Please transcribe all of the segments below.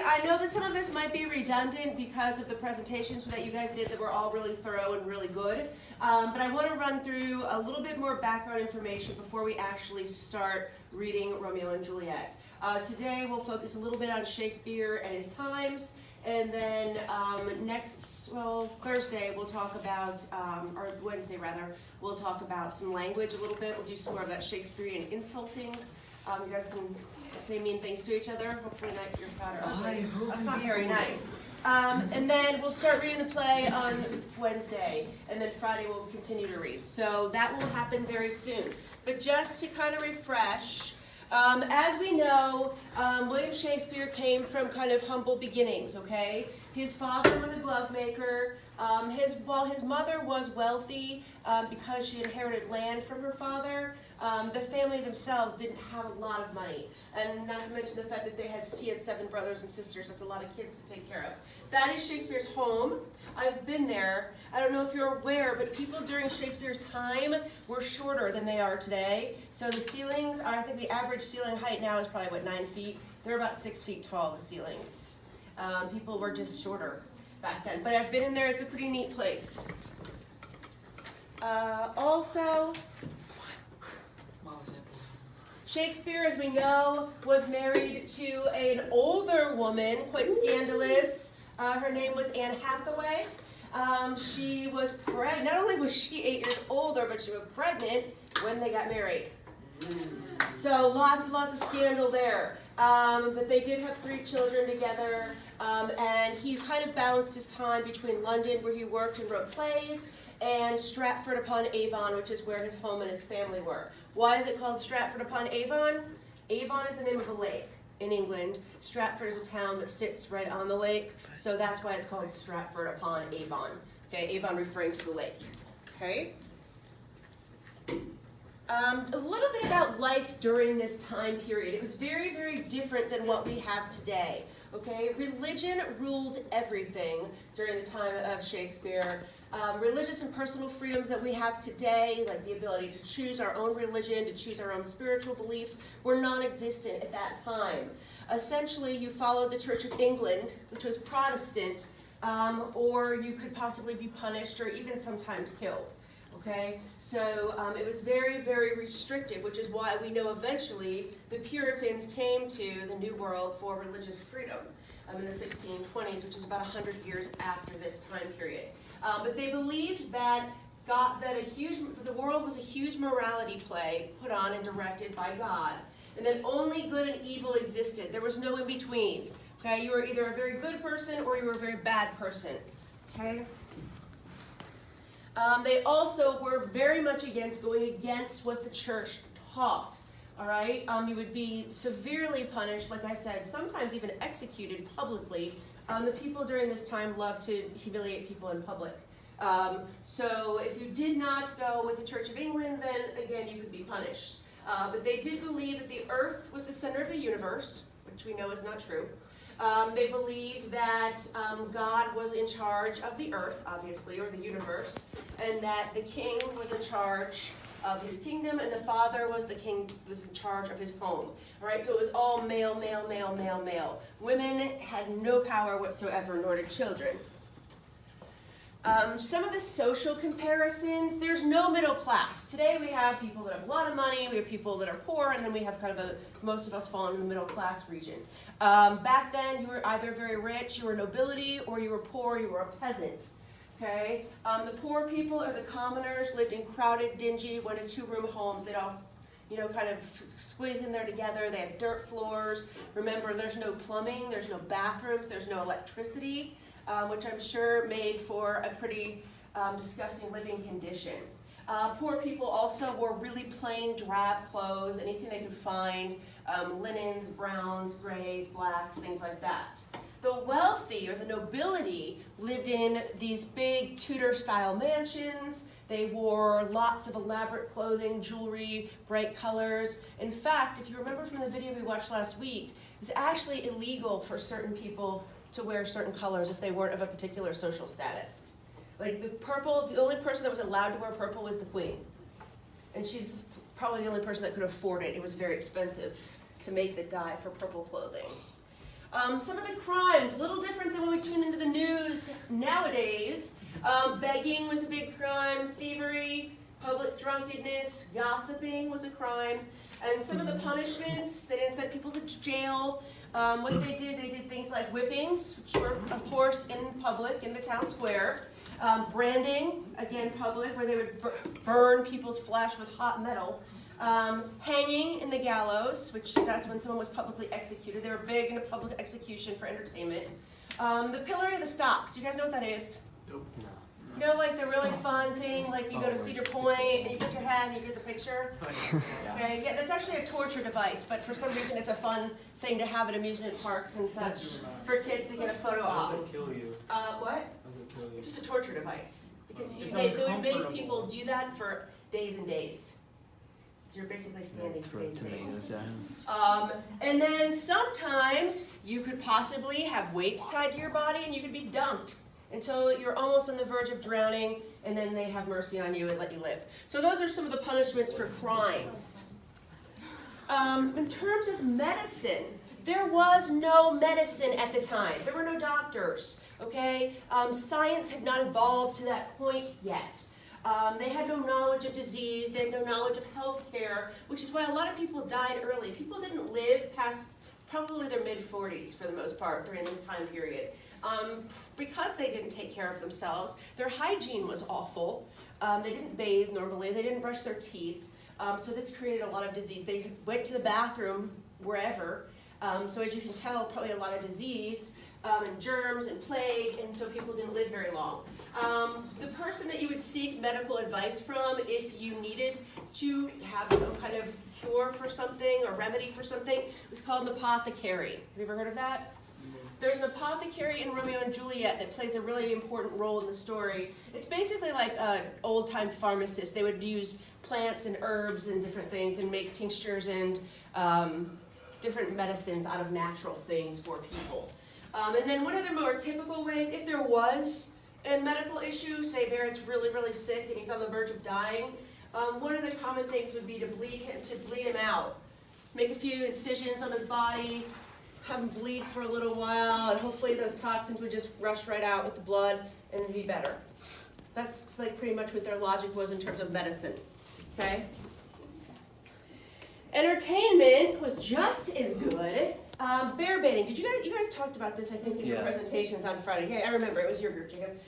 I know that some of this might be redundant because of the presentations that you guys did that were all really thorough and really good. But I want to run through a little bit more background information before we actually start reading Romeo and Juliet. Today we'll focus a little bit on Shakespeare and his times, and then Thursday we'll talk about, or Wednesday rather, we'll talk about some language a little bit. We'll do some more of that Shakespearean insulting. You guys can say mean things to each other. Hopefully not your father. That's not very nice. And then we'll start reading the play on Wednesday, and then Friday we'll continue to read. So that will happen very soon. But just to kind of refresh, as we know, William Shakespeare came from kind of humble beginnings, okay? His father was a glove maker. While his mother was wealthy because she inherited land from her father, the family themselves didn't have a lot of money. And not to mention the fact that he had 7 brothers and sisters. That's a lot of kids to take care of. That is Shakespeare's home. I've been there. I don't know if you're aware, but people during Shakespeare's time were shorter than they are today. So the ceilings, I think the average ceiling height now is probably, 9 feet? They're about 6 feet tall, the ceilings. People were just shorter back then. But I've been in there. It's a pretty neat place. Also, Shakespeare, as we know, was married to an older woman, quite scandalous. Her name was Anne Hathaway. She was pregnant. Not only was she 8 years older, but she was pregnant when they got married. So lots and lots of scandal there. But they did have 3 children together. And he kind of balanced his time between London, where he worked and wrote plays, and Stratford-upon-Avon, which is where his home and his family were. Why is it called Stratford-upon-Avon? Avon is the name of a lake in England. Stratford is a town that sits right on the lake, so that's why it's called Stratford-upon-Avon. Okay, Avon referring to the lake. Okay. A little bit about life during this time period. It was very, very different than what we have today. Okay, religion ruled everything during the time of Shakespeare. Religious and personal freedoms that we have today, like the ability to choose our own religion, to choose our own spiritual beliefs, were non-existent at that time. Essentially, you followed the Church of England, which was Protestant, or you could possibly be punished or even sometimes killed. Okay, so it was very, very restrictive, which is why we know eventually the Puritans came to the New World for religious freedom in the 1620s, which is about 100 years after this time period. But they believed that the world was a huge morality play put on and directed by God, and that only good and evil existed. There was no in between. Okay, you were either a very good person or you were a very bad person. Okay. They also were very much going against what the church taught. All right, you would be severely punished, like I said, sometimes even executed publicly. The people during this time loved to humiliate people in public. So if you did not go with the Church of England, then again you could be punished. But they did believe that the earth was the center of the universe, which we know is not true. They believed that God was in charge of the earth, obviously, or the universe, and that the king was in charge of his kingdom, and the father was was in charge of his home. All right, so it was all male, male, male, male, male. Women had no power whatsoever, nor did children. Some of the social comparisons, there's no middle class. Today we have people that have a lot of money, we have people that are poor, and then we have kind of most of us fall in the middle class region. Back then, you were either very rich, you were nobility, or you were poor, you were a peasant. Okay, the poor people or the commoners lived in crowded, dingy 1- and 2-room homes. They'd all, kind of squeeze in there together. They had dirt floors. Remember, there's no plumbing, there's no bathrooms, there's no electricity, which I'm sure made for a pretty disgusting living condition. Poor people also wore really plain, drab clothes, anything they could find, linens, browns, grays, blacks, things like that. The wealthy, or the nobility, lived in these big Tudor-style mansions. They wore lots of elaborate clothing, jewelry, bright colors. In fact, if you remember from the video we watched last week, it's actually illegal for certain people to wear certain colors if they weren't of a particular social status. Like the purple, the only person that was allowed to wear purple was the queen. And she's probably the only person that could afford it. It was very expensive to make the dye for purple clothing. Some of the crimes, a little different than when we tune into the news nowadays. Begging was a big crime, thievery, public drunkenness, gossiping was a crime. And some of the punishments, they didn't send people to jail. What they did things like whippings, which were, of course, in public, in the town square. Branding, again, public, where they would burn people's flesh with hot metal. Hanging in the gallows, which that's when someone was publicly executed. They were big into public execution for entertainment. The pillory of the stocks, do you guys know what that is? Nope. No. You know, like the really fun thing, like you go to Cedar Point and you put your head and you get the picture? Okay, yeah, that's actually a torture device, but for some reason it's a fun thing to have at amusement parks and such for kids to get a photo op. Does it kill you? What? Does it kill you? It's just a torture device. Because It's they would make uncomfortable. people do that for days and days. So you're basically standing for days and days. And then sometimes you could possibly have weights tied to your body and you could be dunked until you're almost on the verge of drowning, and then they have mercy on you and let you live. So those are some of the punishments for crimes. In terms of medicine, there was no medicine at the time. There were no doctors, okay? Science had not evolved to that point yet. They had no knowledge of disease, they had no knowledge of health care, which is why a lot of people died early. People didn't live past probably their mid-40s for the most part during this time period. Because they didn't take care of themselves, their hygiene was awful. They didn't bathe normally, they didn't brush their teeth, so this created a lot of disease. They went to the bathroom wherever, so as you can tell, probably a lot of disease, and germs and plague, and so people didn't live very long. The person that you would seek medical advice from if you needed to have some kind of cure for something or remedy for something was called an apothecary. Have you ever heard of that? There's an apothecary in Romeo and Juliet that plays a really important role in the story. It's basically like an old-time pharmacist. They would use plants and herbs and different things and make tinctures and different medicines out of natural things for people. And then one of the more typical ways, if there was a medical issue, say Barrett's really, really sick and he's on the verge of dying, one of the common things would be to bleed him out. Make a few incisions on his body, have him bleed for a little while, and hopefully those toxins would just rush right out with the blood and it'd be better. That's like pretty much what their logic was in terms of medicine. Okay? Entertainment was just as good. Bear baiting. Did you guys talked about this, I think, in your presentations on Friday. Yeah, I remember. It was your group, Jacob.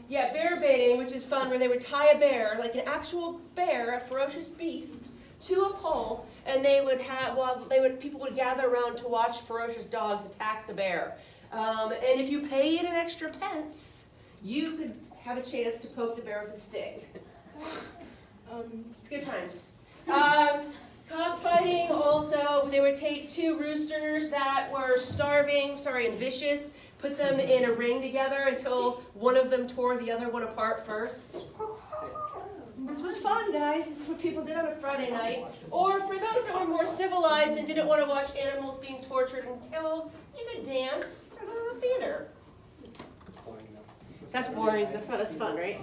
Yeah, bear baiting, which is fun, where they would tie a bear, like an actual bear, a ferocious beast, to a pole, and they would have, people would gather around to watch ferocious dogs attack the bear. And if you paid an extra pence, you could have a chance to poke the bear with a stick. It's good times. Cockfighting also, they would take two roosters that were starving, and vicious, put them in a ring together until one of them tore the other one apart first. This was fun, guys. This is what people did on a Friday night. Or for those that were more civilized and didn't want to watch animals being tortured and killed, you could dance or go to the theater. That's boring. That's not as fun, right?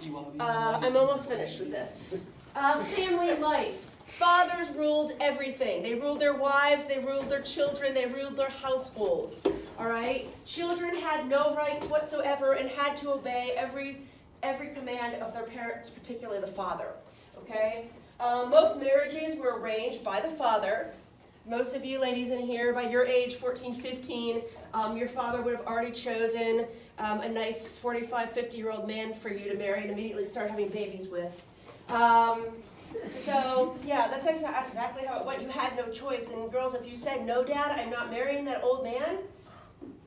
I'm almost finished with this. Family life. Fathers ruled everything. They ruled their wives, they ruled their children, they ruled their households. All right? Children had no rights whatsoever and had to obey every command of their parents, particularly the father. Okay? Most marriages were arranged by the father. Most of you ladies in here, by your age, 14, 15, your father would have already chosen a nice 45, 50-year-old man for you to marry and immediately start having babies with. So, yeah, that's exactly how it went. You had no choice. And girls, if you said, no, Dad, I'm not marrying that old man,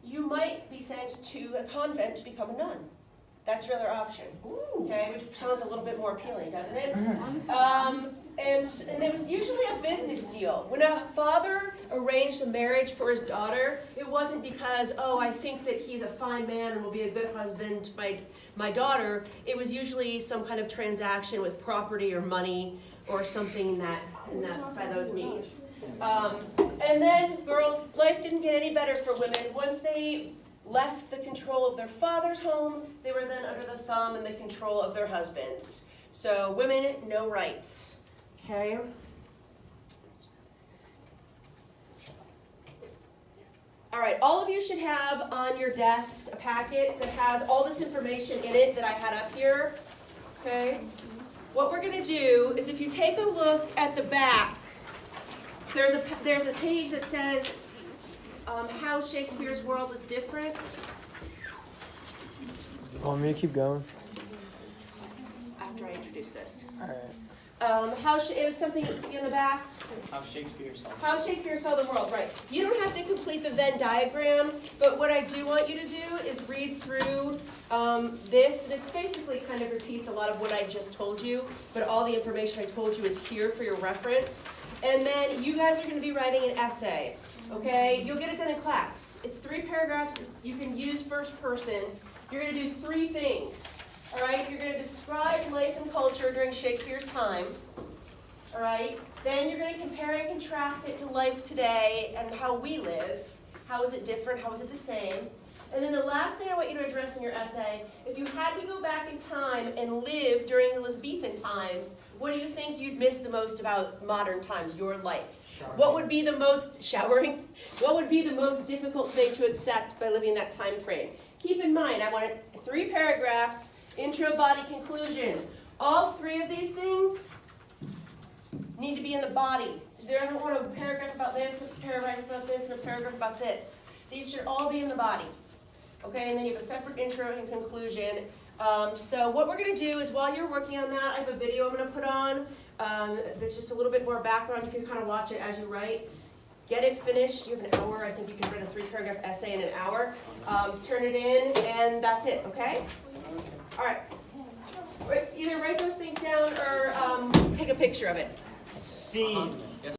you might be sent to a convent to become a nun. That's your other option. Okay, which sounds a little bit more appealing, doesn't it? And it was usually a business deal. When a father arranged a marriage for his daughter, it wasn't because, oh, I think that he's a fine man and will be a good husband to my daughter. It was usually some kind of transaction with property or money or something by those means. And then girls, life didn't get any better for women. Once they left the control of their father's home, they were then under the thumb and the control of their husbands. So women, no rights. Okay? right, all of you should have on your desk a packet that has all this information in it that I had up here, okay? What we're going to do is if you take a look at the back, there's a page that says how Shakespeare's world was different. Want me to keep going? After I introduce this. All right. It was something you can see on the back. How Shakespeare Saw the world, right. You don't have to complete the Venn diagram, but what I do want you to do is read through this, and it basically kind of repeats a lot of what I just told you, but all the information I told you is here for your reference. And then you guys are going to be writing an essay, okay? You'll get it done in class. It's 3 paragraphs. You can use first person. You're going to do 3 things. All right, you're going to describe life and culture during Shakespeare's time. All right, then you're going to compare and contrast it to life today and how we live. How is it different? How is it the same? And then the last thing I want you to address in your essay, if you had to go back in time and live during Elizabethan times, what do you think you'd miss the most about modern times, your life? Showering. What would be the most, showering? What would be the most difficult thing to accept by living that time frame? Keep in mind, I wanted 3 paragraphs. Intro, body, conclusion. All 3 of these things need to be in the body. I don't want a paragraph about this, a paragraph about this, and a paragraph about this. These should all be in the body. Okay, and then you have a separate intro and conclusion. So what we're going to do is while you're working on that, I have a video I'm going to put on that's just a little bit more background. You can kind of watch it as you write. Get it finished. You have an hour. I think you can write a 3-paragraph essay in an hour. Turn it in, and that's it, okay? All right. Either write those things down or take a picture of it. Scene.